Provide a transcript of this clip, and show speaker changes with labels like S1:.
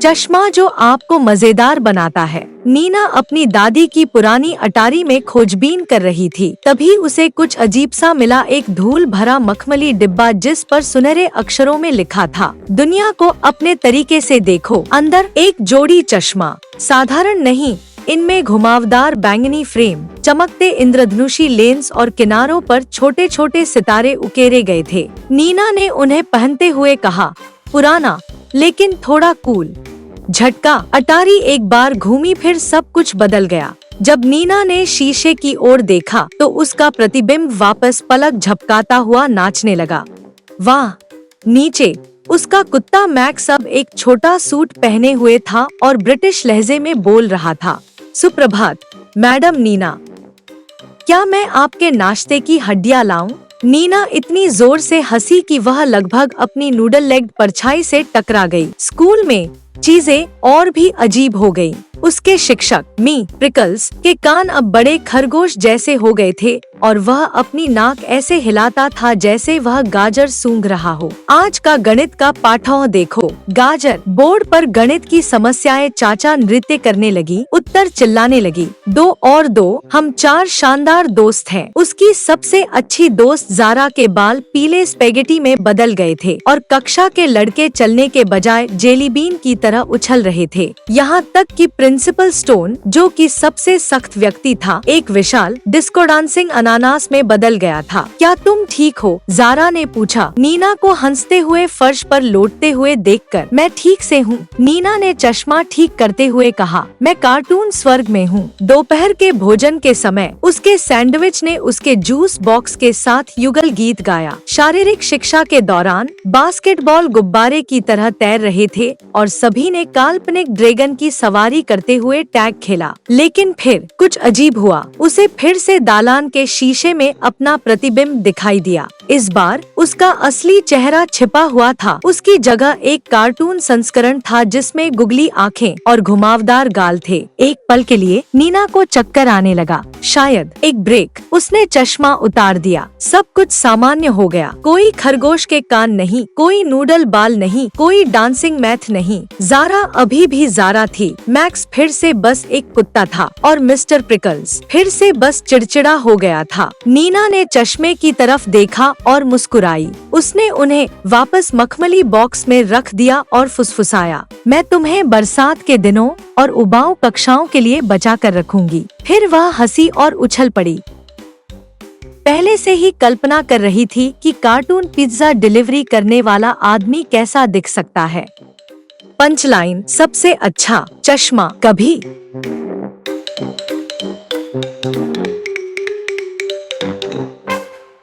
S1: चश्मा जो आपको मजेदार बनाता है। नीना अपनी दादी की पुरानी अटारी में खोजबीन कर रही थी, तभी उसे कुछ अजीब सा मिला, एक धूल भरा मखमली डिब्बा जिस पर सुनहरे अक्षरों में लिखा था, दुनिया को अपने तरीके से देखो। अंदर एक जोड़ी चश्मा, साधारण नहीं, इनमें घुमावदार बैंगनी फ्रेम, चमकते इंद्रधनुषी लेंस और किनारों पर छोटे छोटे सितारे उकेरे गए थे। नीना ने उन्हें पहनते हुए कहा, पुराना लेकिन थोड़ा कूल। झटका, अटारी एक बार घूमी, फिर सब कुछ बदल गया। जब नीना ने शीशे की ओर देखा तो उसका प्रतिबिंब वापस पलक झपकाता हुआ नाचने लगा। वाह! नीचे उसका कुत्ता मैक्स अब एक छोटा सूट पहने हुए था और ब्रिटिश लहजे में बोल रहा था, सुप्रभात मैडम नीना, क्या मैं आपके नाश्ते की हड्डियाँ लाऊं? नीना इतनी जोर से हंसी कि वह लगभग अपनी नूडल लेग परछाई से टकरा गई। स्कूल में चीजें और भी अजीब हो गयी। उसके शिक्षक मी प्रिकल्स के कान अब बड़े खरगोश जैसे हो गए थे और वह अपनी नाक ऐसे हिलाता था जैसे वह गाजर सूंघ रहा हो। आज का गणित का पाठों देखो, गाजर। बोर्ड पर गणित की समस्याएं। चाचा नृत्य करने लगी, उत्तर चिल्लाने लगी, 2 और 2, हम 4 शानदार दोस्त हैं। उसकी सबसे अच्छी दोस्त जारा के बाल पीले स्पेगेटी में बदल गए थे और कक्षा के लड़के चलने के बजाय जेलीबीन की तरह उछल रहे थे। यहाँ तक कि प्रिंसिपल स्टोन, जो कि सबसे सख्त व्यक्ति था, एक विशाल डिस्को डांसिंग अनानास में बदल गया था। क्या तुम ठीक हो? जारा ने पूछा, नीना को हंसते हुए फर्श पर लौटते हुए देखकर। मैं ठीक से हूँ, नीना ने चश्मा ठीक करते हुए कहा। मैं कार्टून स्वर्ग में हूँ। दोपहर के भोजन के समय उसके सैंडविच ने उसके जूस बॉक्स के साथ युगल गीत गाया। शारीरिक शिक्षा के दौरान बास्केटबॉल गुब्बारे की तरह तैर रहे थे और सभी ने काल्पनिक ड्रैगन की सवारी करते हुए टैग खेला। लेकिन फिर कुछ अजीब हुआ। उसे फिर से दालान के शीशे में अपना प्रतिबिंब दिखाई दिया। इस बार उसका असली चेहरा छिपा हुआ था। उसकी जगह एक कार्टून संस्करण था जिसमें गुगली आंखें और घुमावदार गाल थे। एक पल के लिए नीना को चक्कर आने लगा, शायद एक ब्रेक। उसने चश्मा उतार दिया। सब कुछ सामान्य हो गया। कोई खरगोश के कान नहीं, कोई नूडल बाल नहीं, कोई डांसिंग मैथ नहीं। जारा अभी भी जारा थी। मैक्स फिर से बस एक कुत्ता था और मिस्टर प्रिकल्स फिर से बस चिड़चिड़ा हो गया था। नीना ने चश्मे की तरफ देखा और मुस्कुराई। उसने उन्हें वापस मखमली बॉक्स में रख दिया और फुसफुसाया, मैं तुम्हें बरसात के दिनों और उबाऊ कक्षाओं के लिए बचा कर रखूंगी। फिर वह हंसी और उछल पड़ी। पहले से ही कल्पना कर रही थी कि कार्टून पिज्जा डिलीवरी करने वाला आदमी कैसा दिख सकता है। पंचलाइन, सबसे अच्छा चश्मा कभी।